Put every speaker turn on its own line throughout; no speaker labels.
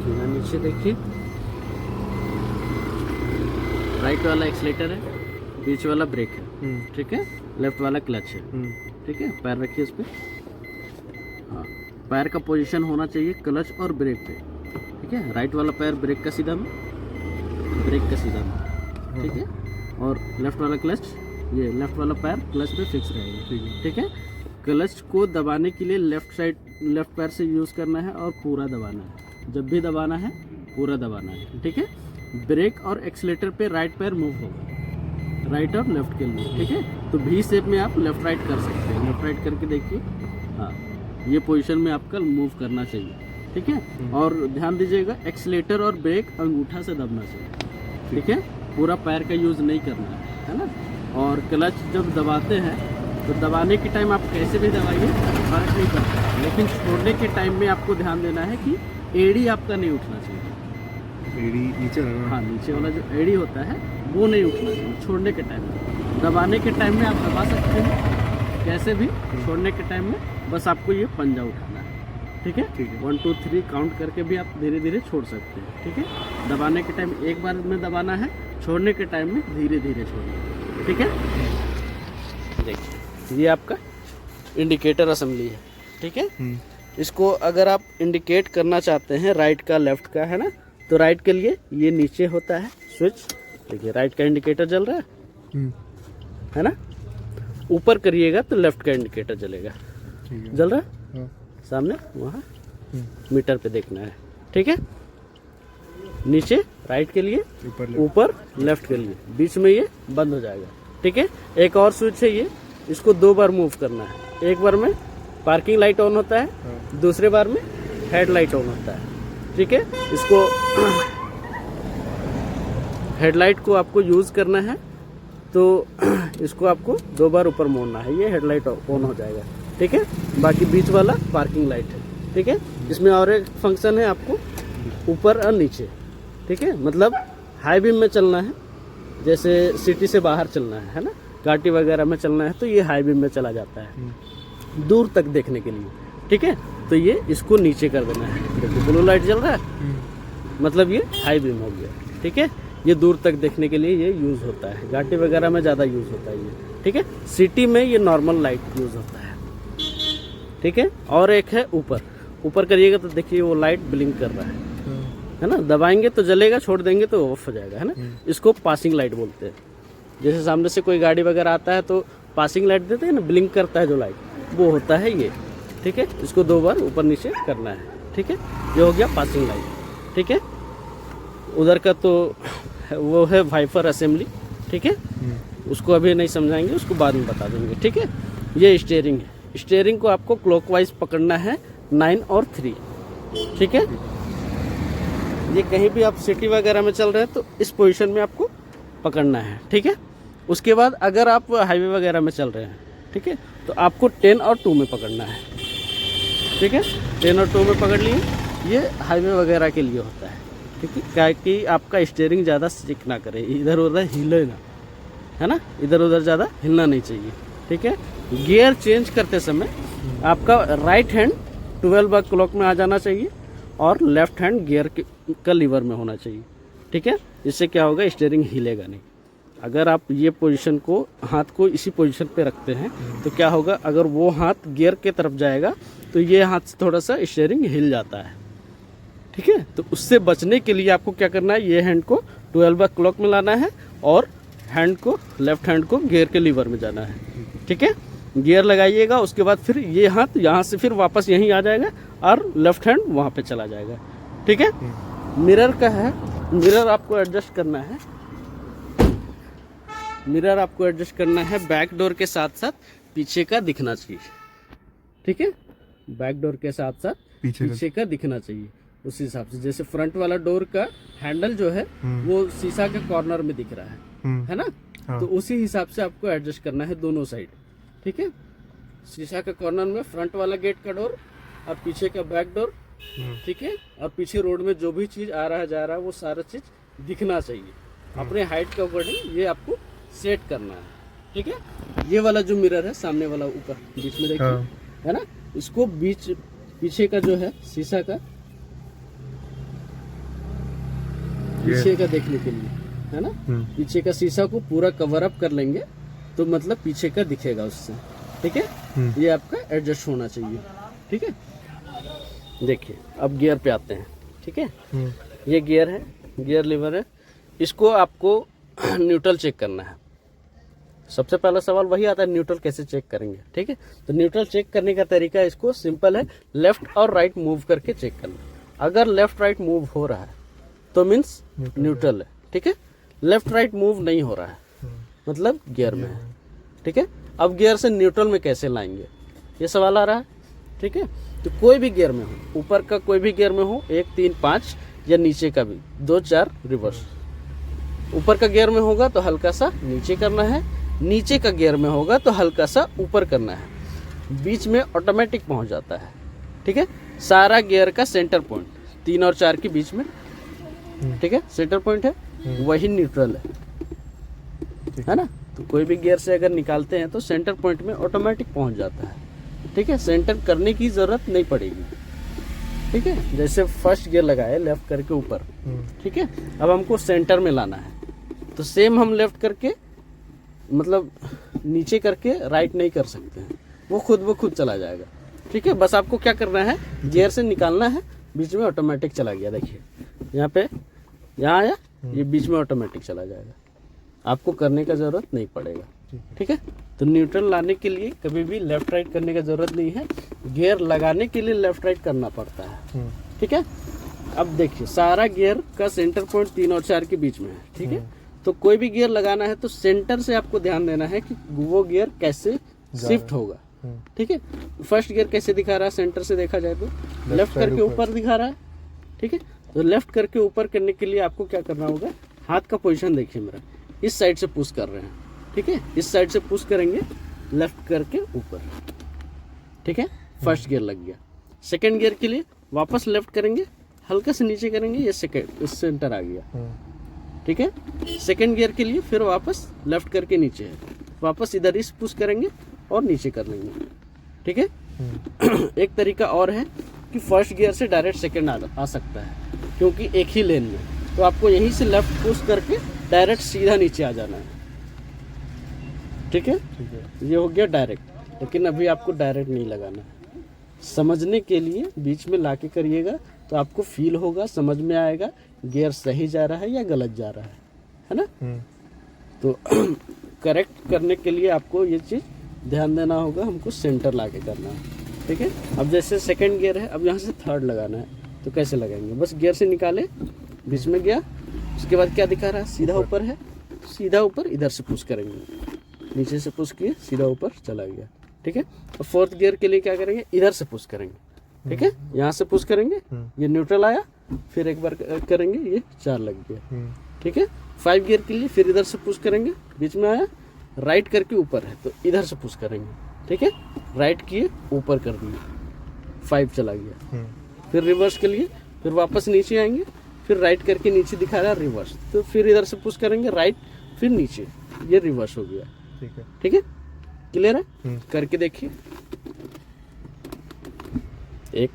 बिना नीचे देखिए, राइट वाला एक्सीलेटर है, बीच वाला ब्रेक है, ठीक है, लेफ्ट वाला क्लच है, ठीक है। पैर रखिए इस पर। हाँ, पैर का पोजीशन होना चाहिए क्लच और ब्रेक पे, ठीक है। राइट वाला पैर ब्रेक का सीधा में, ब्रेक का सीधा में, ठीक है। और लेफ्ट वाला क्लच, ये लेफ्ट वाला पैर क्लच पे फिक्स रहेगा, ठीक है। क्लच को दबाने के लिए लेफ्ट पैर से यूज़ करना है और पूरा दबाना है। जब भी दबाना है पूरा दबाना है, ठीक है। ब्रेक और एक्सीलेटर पे राइट पैर मूव होगा, राइट और लेफ्ट के लिए, ठीक है। तो भी शेप में आप लेफ्ट राइट कर सकते हैं। लेफ्ट राइट करके देखिए, हाँ, ये पोजीशन में आपका मूव करना चाहिए, ठीक है। और ध्यान दीजिएगा, एक्सीलेटर और ब्रेक अंगूठा से दबना चाहिए, ठीक है। पूरा पैर का यूज़ नहीं करना है ना। और क्लच जब दबाते हैं तो दबाने के टाइम आप कैसे भी दबाइए, फर्क नहीं पड़ता, लेकिन छोड़ने के टाइम में आपको ध्यान देना है कि एड़ी आपका नहीं उठना चाहिए।
एड़ी नीचे रखना।
हाँ, नीचे वाला जो एड़ी होता है वो नहीं उठना चाहिए छोड़ने के टाइम में। दबाने के टाइम में आप दबा सकते हैं कैसे भी, छोड़ने के टाइम में बस आपको ये पंजा उठाना है, ठीक है। 1 2 3 काउंट करके भी आप धीरे धीरे छोड़ सकते हैं, ठीक है। दबाने के टाइम एक बार में दबाना है, छोड़ने के टाइम में धीरे धीरे छोड़ना है, ठीक है। देखिए, ये आपका इंडिकेटर असेंबली है, ठीक है। इसको अगर आप इंडिकेट करना चाहते हैं राइट का लेफ्ट का, है ना, तो राइट के लिए ये नीचे होता है स्विच। देखिए, राइट का इंडिकेटर जल रहा है ना। ऊपर करिएगा तो लेफ्ट का इंडिकेटर जलेगा। जल रहा है सामने, वहाँ मीटर पे देखना है, ठीक है। नीचे राइट के लिए, ऊपर लेफ्ट के लिए, बीच में ये बंद हो जाएगा, ठीक है। एक और स्विच है ये, इसको 2 बार मूव करना है। एक बार में पार्किंग लाइट ऑन होता है, दूसरे बार में हेड लाइट ऑन होता है, ठीक है। इसको हेडलाइट को आपको यूज़ करना है तो इसको आपको 2 बार ऊपर मोड़ना है, ये हेडलाइट ऑन हो जाएगा, ठीक है। बाकी बीच वाला पार्किंग लाइट है, ठीक है। इसमें और एक फंक्शन है आपको ऊपर और नीचे, ठीक है। मतलब हाई बीम में चलना है, जैसे सिटी से बाहर चलना है ना, घाटी वगैरह में चलना है तो ये हाई बीम में चला जाता है दूर तक देखने के लिए, ठीक है। तो ये इसको नीचे कर देना है। देखिए, ब्लू लाइट जल रहा है, मतलब ये हाई बीम हो गया, ठीक है। ये दूर तक देखने के लिए ये यूज़ होता है, घाटी वगैरह में ज़्यादा यूज़ होता है ये, ठीक है। सिटी में ये नॉर्मल लाइट यूज़ होता है, ठीक है। और एक है ऊपर करिएगा तो देखिए वो लाइट ब्लिंक कर रहा है ना। दबाएंगे तो जलेगा, छोड़ देंगे तो ऑफ हो जाएगा, है ना। इसको पासिंग लाइट बोलते हैं। जैसे सामने से कोई गाड़ी वगैरह आता है तो पासिंग लाइट देते हैं ना, ब्लिंक करता है जो लाइट, वो होता है ये, ठीक है। इसको 2 बार ऊपर नीचे करना है, ठीक है। ये हो गया पासिंग लाइट, ठीक है। उधर का तो वो है वाइपर असेंबली, ठीक है। उसको अभी नहीं समझाएंगे, उसको बाद में बता देंगे, ठीक है। ये स्टीयरिंग है, स्टीयरिंग को आपको क्लॉकवाइज पकड़ना है 9 और 3, ठीक है। ये कहीं भी आप सिटी वगैरह में चल रहे हैं तो इस पोजीशन में आपको पकड़ना है, ठीक है। उसके बाद अगर आप हाईवे वगैरह में चल रहे हैं, ठीक है, तो आपको 10 और 2 में पकड़ना है, ठीक है। 10 और 2 में पकड़ लिए, ये हाईवे वगैरह के लिए होता है, ठीक है। क्या कि आपका स्टीयरिंग ज़्यादा स्टिक ना करे, इधर उधर हिले ना, है ना, इधर उधर ज़्यादा हिलना नहीं चाहिए, ठीक है। गियर चेंज करते समय आपका राइट हैंड 12 क्लॉक में आ जाना चाहिए और लेफ्ट हैंड गियर का लीवर में होना चाहिए, ठीक है। इससे क्या होगा, स्टीयरिंग हिलेगा नहीं। अगर आप ये पोजीशन को, हाथ को इसी पोजीशन पे रखते हैं तो क्या होगा, अगर वो हाथ गियर के तरफ जाएगा तो ये हाथ से थोड़ा सा स्टीयरिंग हिल जाता है, ठीक है। तो उससे बचने के लिए आपको क्या करना है, ये हैंड को 12 क्लॉक में लाना है और हैंड को, लेफ्ट हैंड को गियर के लीवर में जाना है, ठीक है। गियर लगाइएगा, उसके बाद फिर ये हाथ यहाँ से फिर वापस यहीं आ जाएगा और लेफ्ट हैंड वहाँ पे चला जाएगा, ठीक है। मिरर का है, मिरर आपको एडजस्ट करना है, मिरर आपको एडजस्ट करना है बैक डोर के साथ साथ पीछे का दिखना चाहिए, ठीक है। बैक डोर के साथ साथ पीछे का दिखना चाहिए, उस हिसाब से। जैसे फ्रंट वाला डोर का हैंडल जो है वो शीशा के कॉर्नर में दिख रहा है ना। हाँ। तो उसी हिसाब से आपको एडजस्ट करना है दोनों साइड, ठीक है। शीशा के कॉर्नर में फ्रंट वाला गेट का डोर और पीछे का बैक डोर, ठीक है। और पीछे रोड में जो भी चीज आ रहा है जा रहा है वो सारा चीज दिखना चाहिए, अपने हाइट के अकॉर्डिंग ये आपको सेट करना है, ठीक है। ये वाला जो मिरर है सामने वाला ऊपर बीच में देखिए, है ना, इसको बीच पीछे का जो है शीशा का पीछे का देखने के लिए, है ना। पीछे का शीशा को पूरा कवर अप कर लेंगे तो मतलब पीछे का दिखेगा उससे, ठीक है। ये आपका एडजस्ट होना चाहिए, ठीक है। देखिए अब गियर पे आते हैं, ठीक है। ये गियर है, गियर लीवर है, इसको आपको न्यूट्रल चेक करना है। सबसे पहला सवाल वही आता है, न्यूट्रल कैसे चेक करेंगे, ठीक है। तो न्यूट्रल चेक करने का तरीका इसको सिंपल है, लेफ्ट और राइट मूव करके चेक करना। अगर लेफ्ट राइट मूव हो रहा है तो मीन्स न्यूट्रल है, ठीक है। लेफ्ट राइट मूव नहीं हो रहा है मतलब गियर में है, ठीक है। अब गियर से न्यूट्रल में कैसे लाएंगे, ये सवाल आ रहा है, ठीक है। तो कोई भी गियर में हो, ऊपर का कोई भी गियर में हो, 1 3 5 या नीचे का भी 2 4 रिवर्स। ऊपर का गियर में होगा तो हल्का सा नीचे करना है, नीचे का गियर में होगा तो हल्का सा ऊपर करना है, बीच में ऑटोमेटिक पहुंच जाता है, ठीक है। सारा गियर का सेंटर पॉइंट 3 और 4 के बीच में, ठीक है, सेंटर पॉइंट है, वही न्यूट्रल है ना। तो कोई भी गियर से अगर निकालते हैं तो सेंटर पॉइंट में ऑटोमेटिक पहुंच जाता है, ठीक है। सेंटर करने की जरूरत नहीं पड़ेगी, ठीक है। जैसे फर्स्ट गियर लगाए लेफ्ट करके ऊपर, ठीक है। अब हमको सेंटर में लाना है तो सेम हम लेफ्ट करके मतलब नीचे करके राइट नहीं कर सकते हैं, वो खुद चला जाएगा, ठीक है। बस आपको क्या करना है, गियर से निकालना है, बीच में ऑटोमेटिक चला गया, देखिए यहाँ पे, यहाँ आया, ये बीच में ऑटोमेटिक चला जाएगा, आपको करने का जरूरत नहीं पड़ेगा, ठीक है। तो न्यूट्रल लाने के लिए कभी भी लेफ्ट राइट करने का जरूरत नहीं है, गियर लगाने के लिए लेफ्ट राइट करना पड़ता है, ठीक है। अब देखिए सारा गियर का सेंटर पॉइंट 3 और 4 के बीच में है, ठीक है। तो कोई भी गियर लगाना है तो सेंटर से आपको ध्यान देना है कि वो गियर कैसे शिफ्ट होगा, ठीक है। फर्स्ट गियर कैसे दिखा रहा है, सेंटर से देखा जाए तो लेफ्ट करके ऊपर दिखा रहा है, ठीक है। तो लेफ्ट करके ऊपर करने के लिए आपको क्या करना होगा, हाथ का पोजीशन देखिए मेरा, इस साइड से पुश कर रहे हैं, ठीक है। इस साइड से पुश करेंगे लेफ्ट करके ऊपर, ठीक है। फर्स्ट गियर लग गया। सेकंड गियर के लिए वापस लेफ्ट करेंगे, हल्का से नीचे करेंगे, ये सेकंड इस सेंटर आ गया, ठीक है। सेकंड गियर के लिए फिर वापस लेफ्ट करके नीचे है, वापस इधर इस पुश करेंगे और नीचे कर लेंगे, ठीक है। एक तरीका और है कि फर्स्ट गियर से डायरेक्ट सेकंड आ सकता है, क्योंकि एक ही लेन में, तो आपको यहीं से लेफ्ट पुश करके डायरेक्ट सीधा नीचे आ जाना है, ठीक है। ये हो गया डायरेक्ट, लेकिन अभी आपको डायरेक्ट नहीं लगाना है। समझने के लिए बीच में लाके करिएगा तो आपको फील होगा, समझ में आएगा गियर सही जा रहा है या गलत जा रहा है ना। तो करेक्ट करने के लिए आपको ये चीज़ ध्यान देना होगा, हमको सेंटर लाके करना है, ठीक है। अब जैसे सेकंड गियर है, अब यहाँ से थर्ड लगाना है तो कैसे लगाएंगे, बस गियर से निकाले, बीच में गया, उसके बाद क्या दिखा रहा है, सीधा ऊपर है, सीधा ऊपर इधर से पुश करेंगे, नीचे से पुश किए सीधा ऊपर चला गया, ठीक है। अब फोर्थ गियर के लिए क्या करेंगे, इधर से पुश करेंगे, ठीक है। यहाँ से पुश करेंगे, ये न्यूट्रल आया, फिर एक बार करेंगे, ये 4 लग गया, ठीक है। 5 गियर के लिए फिर इधर से पुश करेंगे, बीच में आया, राइट करके ऊपर है तो इधर से पुश करेंगे, ठीक है। राइट किए ऊपर कर दिए, 5 चला गया। फिर रिवर्स के लिए फिर वापस नीचे आएंगे, फिर राइट करके नीचे दिखा रहा है रिवर्स, तो फिर इधर से पुश करेंगे राइट, फिर नीचे, ये रिवर्स हो गया, ठीक है, ठीक है। क्लियर है, करके देखिए, 1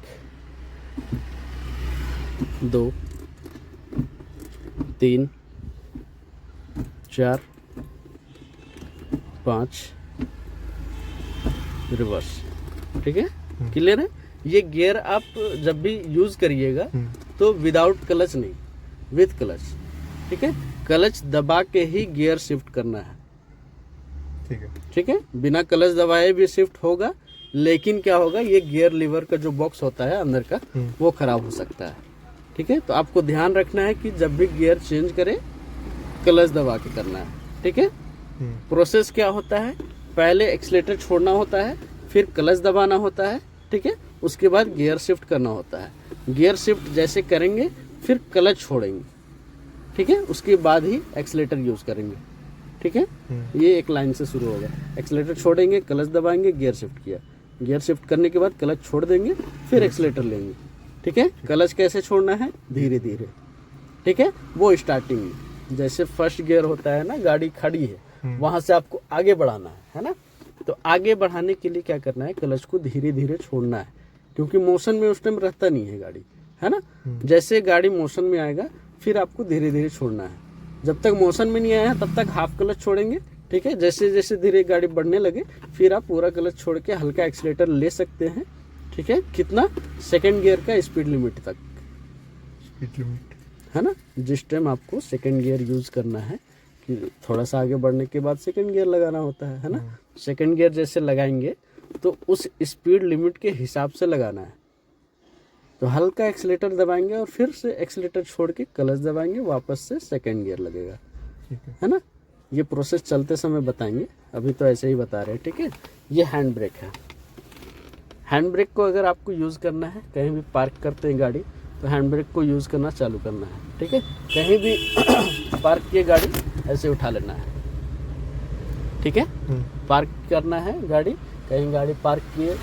2 3 4 5 रिवर्स, ठीक है। क्लियर है। ये गियर आप जब भी यूज करिएगा तो विदाउट क्लच नहीं, विथ क्लच, ठीक है। क्लच दबा के ही गियर शिफ्ट करना है, ठीक है, ठीक है। बिना क्लच दबाए भी शिफ्ट होगा, लेकिन क्या होगा, ये गियर लीवर का जो बॉक्स होता है अंदर का, वो खराब हो सकता है, ठीक है। तो आपको ध्यान रखना है कि जब भी गियर चेंज करे क्लच दबा के करना है, ठीक है। प्रोसेस क्या होता है, पहले एक्सीलेटर छोड़ना होता है, फिर क्लच दबाना होता है, ठीक है। उसके बाद गियर शिफ्ट करना होता है। गियर शिफ्ट जैसे करेंगे फिर क्लच छोड़ेंगे, ठीक है, उसके बाद ही एक्सीलेटर यूज करेंगे, ठीक है। ये एक लाइन से शुरू होगा, एक्सीलेटर छोड़ेंगे, क्लच दबाएंगे, गियर शिफ्ट किया, गियर शिफ्ट करने के बाद क्लच छोड़ देंगे, फिर एक्सीलेटर लेंगे, ठीक है। क्लच कैसे छोड़ना है, धीरे धीरे, ठीक है। वो स्टार्टिंग में जैसे फर्स्ट गियर होता है ना, गाड़ी खड़ी है, वहां से आपको आगे बढ़ाना है ना। तो आगे बढ़ाने के लिए क्या करना है, क्लच को धीरे धीरे छोड़ना है, क्योंकि मोशन में उस टाइम रहता नहीं है गाड़ी, है ना। जैसे गाड़ी मोशन में आएगा फिर आपको धीरे धीरे छोड़ना है। जब तक मोशन में नहीं आया है तब तक हाफ क्लच छोड़ेंगे, ठीक है। जैसे जैसे धीरे गाड़ी बढ़ने लगे फिर आप पूरा क्लच छोड़ के हल्का एक्सीलेटर ले सकते हैं, ठीक है। कितना? सेकंड गियर का स्पीड लिमिट तक,
स्पीड लिमिट
है ना। जिस टाइम आपको सेकंड गियर यूज करना है कि थोड़ा सा आगे बढ़ने के बाद सेकंड गियर लगाना होता है ना। सेकंड गियर जैसे लगाएंगे तो उस स्पीड लिमिट के हिसाब से लगाना है। तो हल्का एक्सीलेटर दबाएंगे और फिर से एक्सीलेटर छोड़ के क्लच दबाएंगे, वापस से सेकंड गियर लगेगा, है ना। ये प्रोसेस चलते समय बताएंगे, अभी तो ऐसे ही बता रहे हैं, ठीक है। ये हैंड ब्रेक है। हैंड ब्रेक को अगर आपको यूज़ करना है, कहीं भी पार्क करते हैं गाड़ी तो हैंड ब्रेक को यूज़ करना चालू करना है, ठीक है। कहीं भी पार्क किए गाड़ी ऐसे उठा लेना है, ठीक है। पार्क करना है गाड़ी, कहीं गाड़ी पार्क किए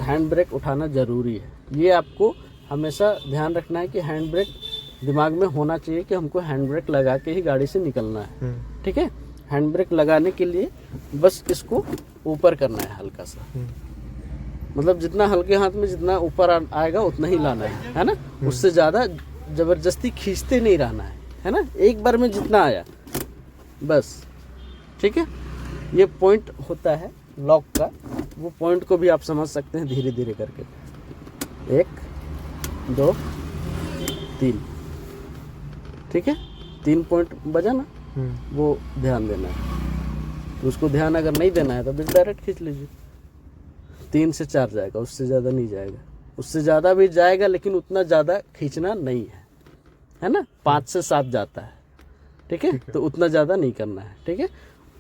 हैंड ब्रेक उठाना ज़रूरी है। ये आपको हमेशा ध्यान रखना है कि हैंड ब्रेक दिमाग में होना चाहिए कि हमको हैंड ब्रेक लगा के ही गाड़ी से निकलना है, ठीक है। हैंड ब्रेक लगाने के लिए बस इसको ऊपर करना है हल्का सा, मतलब जितना हल्के हाथ में जितना ऊपर आएगा उतना ही लाना है ना। उससे ज़्यादा ज़बरदस्ती खींचते नहीं रहना है ना। एक बार में जितना आया बस, ठीक है। ये पॉइंट होता है लॉक का, वो पॉइंट को भी आप समझ सकते हैं धीरे धीरे करके। 1 2 3, ठीक है। 3 पॉइंट बजा ना, वो ध्यान देना है। तो उसको ध्यान अगर नहीं देना है तो बस डायरेक्ट खींच लीजिए। 3 से 4 जाएगा, उससे ज़्यादा नहीं जाएगा। उससे ज़्यादा भी जाएगा लेकिन उतना ज़्यादा खींचना नहीं है ना। 5 से 7 जाता है, ठीक है। तो उतना ज़्यादा नहीं करना है, ठीक है।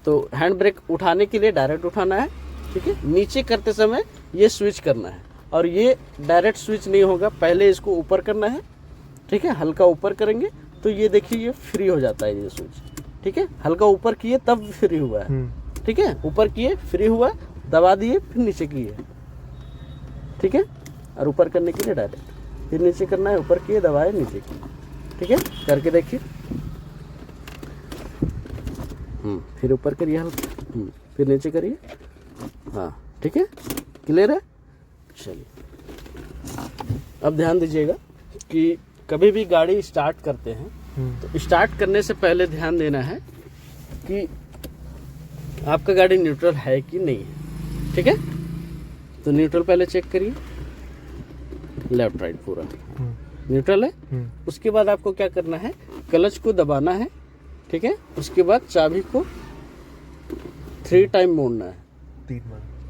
तो हैंड ब्रेक उठाने के लिए डायरेक्ट उठाना है, ठीक है। नीचे करते समय ये स्विच करना है, और ये डायरेक्ट स्विच नहीं होगा, पहले इसको ऊपर करना है, ठीक है। हल्का ऊपर करेंगे तो ये देखिए ये फ्री हो जाता है ये स्विच, ठीक है। हल्का ऊपर किए तब फ्री हुआ है, ठीक है। ऊपर किए फ्री हुआ, दबा दिए फिर नीचे किए, ठीक है। और ऊपर करने के लिए डायरेक्ट फिर नीचे करना है, ऊपर किए दबाए नीचे किए, ठीक है। करके देखिए, फिर ऊपर करिए हल्का, फिर नीचे करिए, हाँ ठीक है। क्लियर है। चलिए अब ध्यान दीजिएगा कि कभी भी गाड़ी स्टार्ट करते हैं तो स्टार्ट करने से पहले ध्यान देना है कि आपका गाड़ी न्यूट्रल है कि नहीं है, ठीक है। तो न्यूट्रल पहले चेक करिए, लेफ्ट राइट पूरा न्यूट्रल है। उसके बाद आपको क्या करना है, क्लच को दबाना है, ठीक है। उसके बाद चाबी को 3 टाइम मोड़ना है,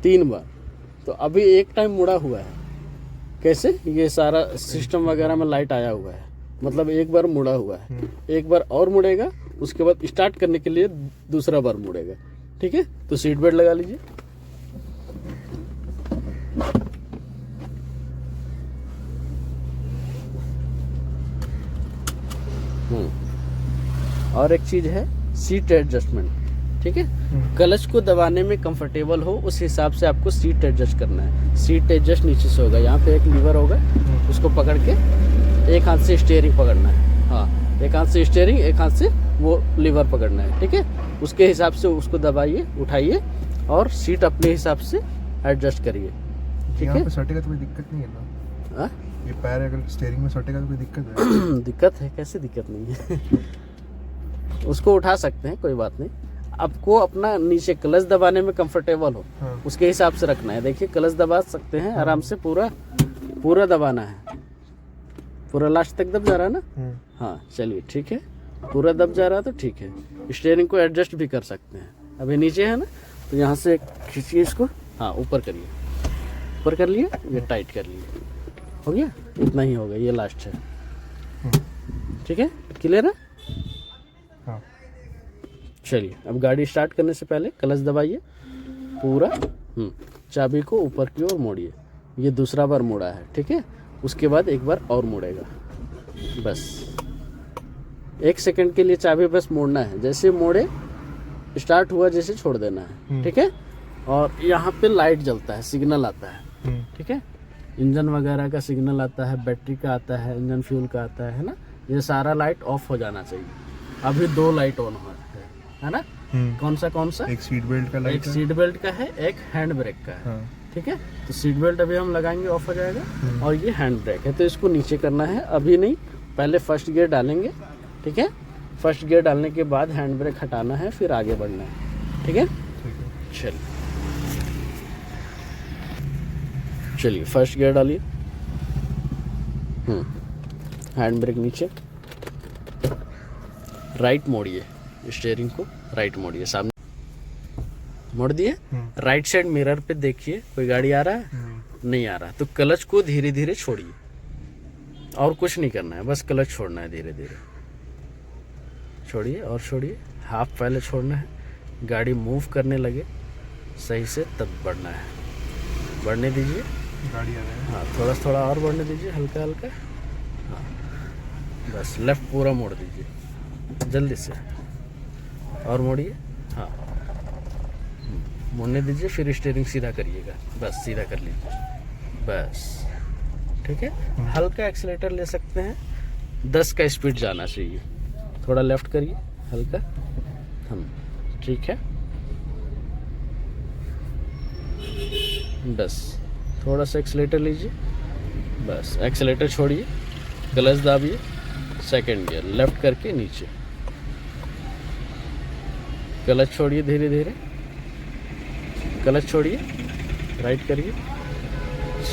3 बार। तो अभी 1 टाइम मुड़ा हुआ है, कैसे, ये सारा सिस्टम वगैरह में लाइट आया हुआ है, मतलब 1 बार मुड़ा हुआ है। 1 बार और मुड़ेगा, उसके बाद स्टार्ट करने के लिए दूसरा बार मुड़ेगा, ठीक है। तो सीट बेल्ट लगा लीजिए। और एक चीज है सीट एडजस्टमेंट, ठीक है। क्लच को दबाने में कंफर्टेबल हो उस हिसाब से आपको सीट एडजस्ट करना है। सीट एडजस्ट नीचे से होगा, यहाँ पे एक लीवर होगा, उसको पकड़ के एक हाथ से स्टीयरिंग पकड़ना है, हाँ एक हाथ से स्टीयरिंग, एक हाथ से वो लीवर पकड़ना है, ठीक है। उसके हिसाब से उसको दबाइए, उठाइए और सीट अपने हिसाब से एडजस्ट करिए, ठीक है।
सटेगा तो कोई दिक्कत नहीं है ना?
आ?
ये पैर अगर स्टीयरिंग में सटेगा तो कोई दिक्कत है?
दिक्कत है, कैसे दिक्कत नहीं है। उसको उठा सकते हैं, कोई बात नहीं। आपको अपना नीचे क्लच दबाने में कंफर्टेबल हो, उसके हिसाब से रखना है। देखिए क्लच दबा सकते हैं आराम से, पूरा दबाना है, पूरा लास्ट तक दब जा रहा है ना, हाँ चलिए ठीक है। पूरा दब जा रहा है तो ठीक है। स्टीयरिंग को एडजस्ट भी कर सकते हैं। अभी नीचे है ना, तो यहाँ से खींचिए इसको, हाँ ऊपर करिए, ऊपर कर लिए, ये टाइट कर लिए, हो गया, इतना ही होगा, ये लास्ट है, ठीक है। क्लियर है। चलिए अब गाड़ी स्टार्ट करने से पहले क्लच दबाइए पूरा, चाबी को ऊपर की ओर मोड़िए। ये दूसरा बार मोड़ा है, ठीक है। उसके बाद 1 बार और मोड़ेगा, बस 1 सेकंड के लिए चाबी बस मोड़ना है। जैसे मोड़े स्टार्ट हुआ जैसे छोड़ देना है, ठीक है। और यहाँ पे लाइट जलता है, सिग्नल आता है, ठीक है। इंजन वगैरह का सिग्नल आता है, बैटरी का आता है, इंजन फ्यूल का आता है ना। ये सारा लाइट ऑफ हो जाना चाहिए। अभी 2 लाइट ऑन है ना। कौन सा?
एक सीट बेल्ट का लाइट,
एक सीट बेल्ट का है, एक हैंड ब्रेक का है, ठीक है। तो सीट बेल्ट अभी हम लगाएंगे, ऑफ हो जाएगा। और ये हैंड ब्रेक है, तो इसको नीचे करना है, अभी नहीं, पहले फर्स्ट गियर डालेंगे, ठीक है। फर्स्ट गियर डालने के बाद हैंड ब्रेक हटाना है, फिर आगे बढ़ना है, ठीक है।
ठीक है।
चलिए चलिए फर्स्ट गियर डालिए। हैंड ब्रेक नीचे, राइट मोड़िए, स्टीयरिंग को राइट मोड़िए, सामने मोड़ दिए। राइट साइड मिरर पे देखिए कोई गाड़ी आ रहा है, नहीं आ रहा, तो क्लच को धीरे धीरे छोड़िए, और कुछ नहीं करना है, बस क्लच छोड़ना है, धीरे धीरे छोड़िए और छोड़िए। हाफ पहले छोड़ना है, गाड़ी मूव करने लगे सही से तब बढ़ना है। बढ़ने दीजिए,
गाड़ी आ रहा है।
हाँ थोड़ा थोड़ा और बढ़ने दीजिए, हल्का हल्का। हाँ बस लेफ्ट पूरा मोड़ दीजिए जल्दी से, और मोड़िए। हाँ मोड़ने दीजिए, फिर स्टीयरिंग सीधा करिएगा, बस सीधा कर लीजिए बस, ठीक है। हल्का एक्सीलेटर ले सकते हैं, 10 का स्पीड जाना चाहिए। थोड़ा लेफ्ट करिए हल्का, ठीक है। बस थोड़ा सा एक्सीलेटर लीजिए, बस एक्सीलेटर छोड़िए, क्लच दाबिए, सेकंड गियर लेफ्ट करके नीचे, क्लच छोड़िए धीरे धीरे, क्लच छोड़िए, राइट करिए,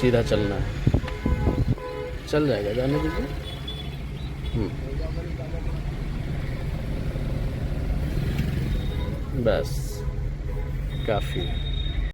सीधा चलना है, चल जाएगा, जाने दीजिए। बस काफ़ी।